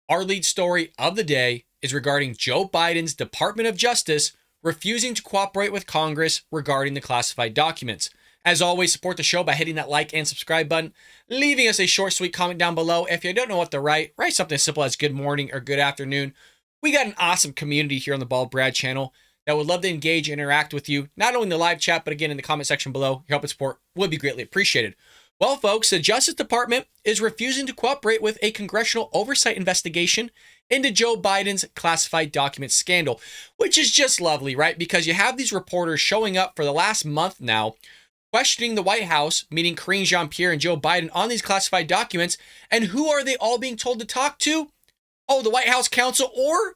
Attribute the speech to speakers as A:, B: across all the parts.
A: Our lead story of the day is regarding Joe Biden's Department of Justice refusing to cooperate with Congress regarding the classified documents. As always, support the show by hitting that like and subscribe button, leaving us a short, sweet comment down below. If you don't know what to write something as simple as good morning or good afternoon. We got an awesome community here on the Bald Brad channel that would love to engage and interact with you, not only in the live chat, but again in the comment section below. Your help and support would be greatly appreciated. Well, folks, the Justice Department is refusing to cooperate with a congressional oversight investigation into Joe Biden's classified documents scandal, which is just lovely, right? Because you have these reporters showing up for the last month now, questioning the White House, meaning Karine Jean-Pierre and Joe Biden, on these classified documents. And who are they all being told to talk to? Oh, the White House counsel or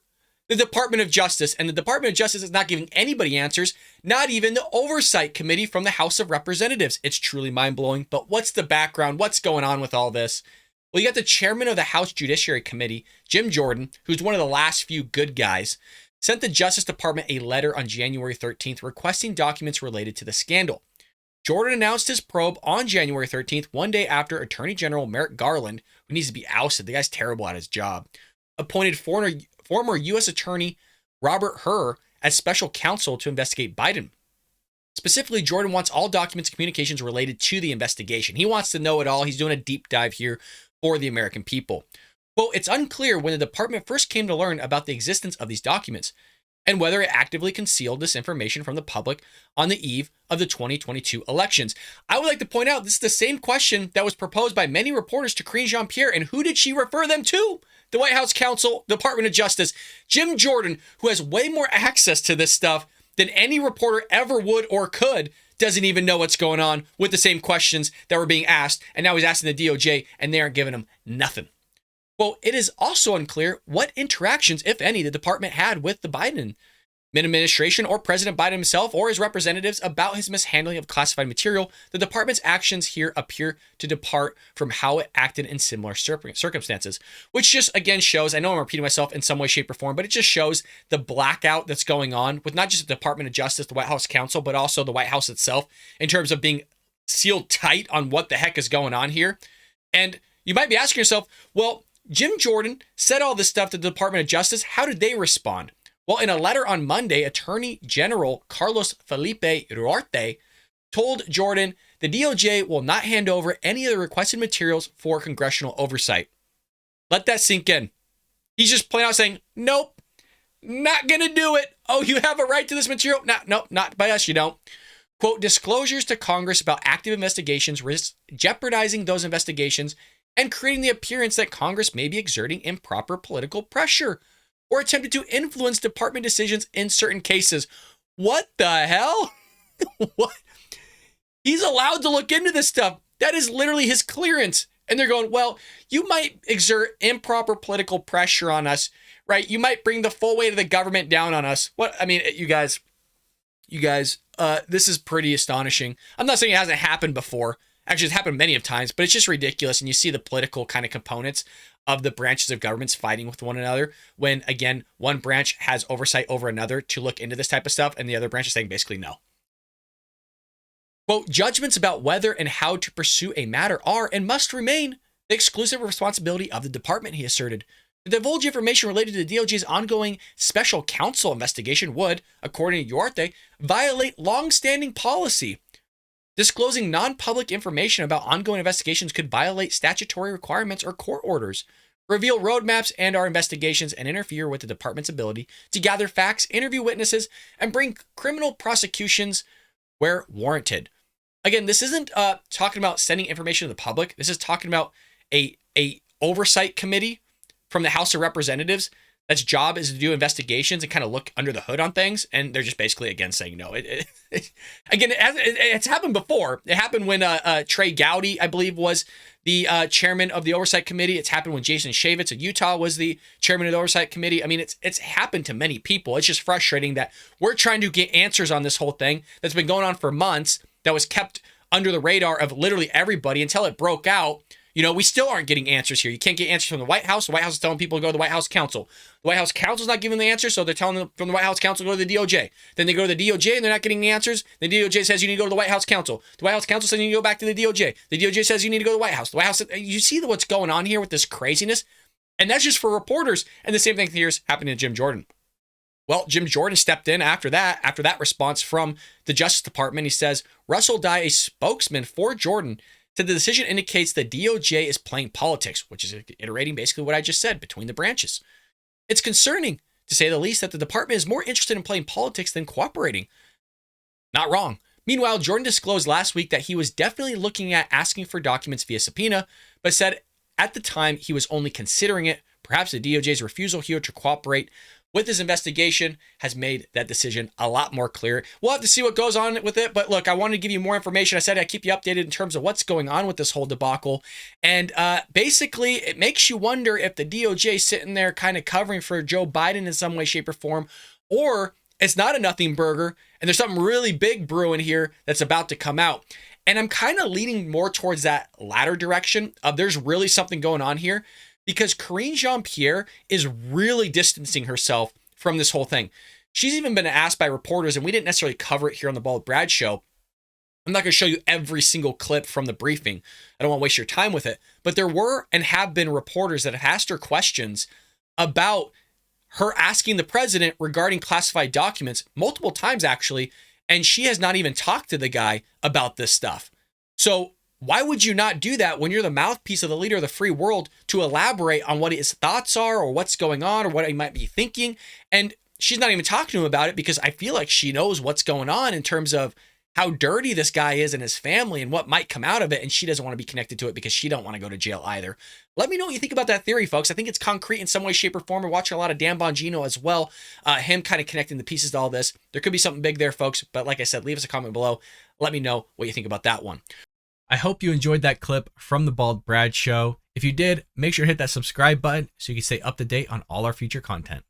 A: the Department of Justice. And the Department of Justice is not giving anybody answers, not even the Oversight Committee from the House of Representatives. It's truly mind-blowing. But what's the background? What's going on with all this? Well, you got the chairman of the House Judiciary Committee, Jim Jordan, who's one of the last few good guys, sent the Justice Department a letter on January 13th requesting documents related to the scandal. Jordan announced his probe on January 13th, one day after Attorney General Merrick Garland, who needs to be ousted, the guy's terrible at his job, appointed former U.S. Attorney Robert Hur as special counsel to investigate Biden. Specifically, Jordan wants all documents and communications related to the investigation. He wants to know it all. He's doing a deep dive here for the American people. Well, it's unclear when the department first came to learn about the existence of these documents and whether it actively concealed this information from the public on the eve of the 2022 elections. I would like to point out this is the same question that was proposed by many reporters to Karine Jean-Pierre, and who did she refer them to? The White House counsel, Department of Justice, Jim Jordan, who has way more access to this stuff than any reporter ever would or could, doesn't even know what's going on with the same questions that were being asked, and now he's asking the DOJ, and they aren't giving him nothing. Well, it is also unclear what interactions, if any, the department had with the Biden administration or President Biden himself or his representatives about his mishandling of classified material. The department's actions here appear to depart from how it acted in similar circumstances, which just, again, shows, I know I'm repeating myself in some way, shape, or form, but it just shows the blackout that's going on with not just the Department of Justice, the White House counsel, but also the White House itself in terms of being sealed tight on what the heck is going on here. And you might be asking yourself, well, Jim Jordan said all this stuff to the Department of Justice. How did they respond? Well, in a letter on Monday, Attorney General Carlos Felipe Duarte told Jordan the DOJ will not hand over any of the requested materials for congressional oversight. Let that sink in. He's just plain out saying, nope, not going to do it. Oh, you have a right to this material? No, not by us, you don't. Quote, disclosures to Congress about active investigations risk jeopardizing those investigations and creating the appearance that Congress may be exerting improper political pressure or attempted to influence department decisions in certain cases. What the hell? What? He's allowed to look into this stuff. That is literally his clearance. And they're going, well, you might exert improper political pressure on us, right? You might bring the full weight of the government down on us. What? I mean, you guys, this is pretty astonishing. I'm not saying it hasn't happened before. Actually, it's happened many of times, but it's just ridiculous. And you see the political kind of components of the branches of governments fighting with one another when, again, one branch has oversight over another to look into this type of stuff, and the other branch is saying basically no. Quote, judgments about whether and how to pursue a matter are and must remain the exclusive responsibility of the department, he asserted. To divulge information related to the DOJ's ongoing special counsel investigation would, according to Duarte, violate long-standing policy. Disclosing non-public information about ongoing investigations could violate statutory requirements or court orders, reveal roadmaps and our investigations, and interfere with the department's ability to gather facts, interview witnesses, and bring criminal prosecutions where warranted. Again, this isn't talking about sending information to the public. This is talking about a oversight committee from the House of Representatives that's job is to do investigations and kind of look under the hood on things. And they're just basically, again, saying no. It's happened before. It happened when Trey Gowdy, I believe, was the chairman of the Oversight Committee. It's happened when Jason Chaffetz of Utah was the chairman of the Oversight Committee. I mean, it's happened to many people. It's just frustrating that we're trying to get answers on this whole thing that's been going on for months, that was kept under the radar of literally everybody until it broke out. You know, we still aren't getting answers here. You can't get answers from the White House. The White House is telling people to go to the White House counsel. The White House counsel's not giving the answers, so they're telling them from the White House counsel to go to the DOJ. Then they go to the DOJ and they're not getting the answers. The DOJ says you need to go to the White House counsel. The White House counsel says you need to go back to the DOJ. The DOJ says you need to go to the White House. The White House, you see what's going on here with this craziness? And that's just for reporters. And the same thing here's happening to Jim Jordan. Well, Jim Jordan stepped in after that response from the Justice Department. He says, Russell Dye, a spokesman for Jordan, said the decision indicates the DOJ is playing politics, which is iterating basically what I just said between the branches. It's concerning, to say the least, that the department is more interested in playing politics than cooperating. Not wrong. Meanwhile, Jordan disclosed last week that he was definitely looking at asking for documents via subpoena, but said at the time he was only considering it. Perhaps the DOJ's refusal here to cooperate with his investigation has made that decision a lot more clear. We'll have to see what goes on with it. But look, I wanted to give you more information. I said I'd keep you updated in terms of what's going on with this whole debacle. And basically, it makes you wonder if the DOJ is sitting there kind of covering for Joe Biden in some way, shape, or form, or it's not a nothing burger and there's something really big brewing here that's about to come out. And I'm kind of leaning more towards that latter direction of there's really something going on here, because Karine Jean-Pierre is really distancing herself from this whole thing. She's even been asked by reporters, and we didn't necessarily cover it here on the Bald Brad Show. I'm not going to show you every single clip from the briefing. I don't want to waste your time with it. But there were and have been reporters that have asked her questions about her asking the president regarding classified documents multiple times, actually, and she has not even talked to the guy about this stuff. So why would you not do that when you're the mouthpiece of the leader of the free world to elaborate on what his thoughts are or what's going on or what he might be thinking? And she's not even talking to him about it because I feel like she knows what's going on in terms of how dirty this guy is and his family and what might come out of it. And she doesn't want to be connected to it because she don't want to go to jail either. Let me know what you think about that theory, folks. I think it's concrete in some way, shape, or form. We're watching a lot of Dan Bongino as well. Him kind of connecting the pieces to all this. There could be something big there, folks. But like I said, leave us a comment below. Let me know what you think about that one. I hope you enjoyed that clip from the Bald Brad Show. If you did, make sure to hit that subscribe button so you can stay up to date on all our future content.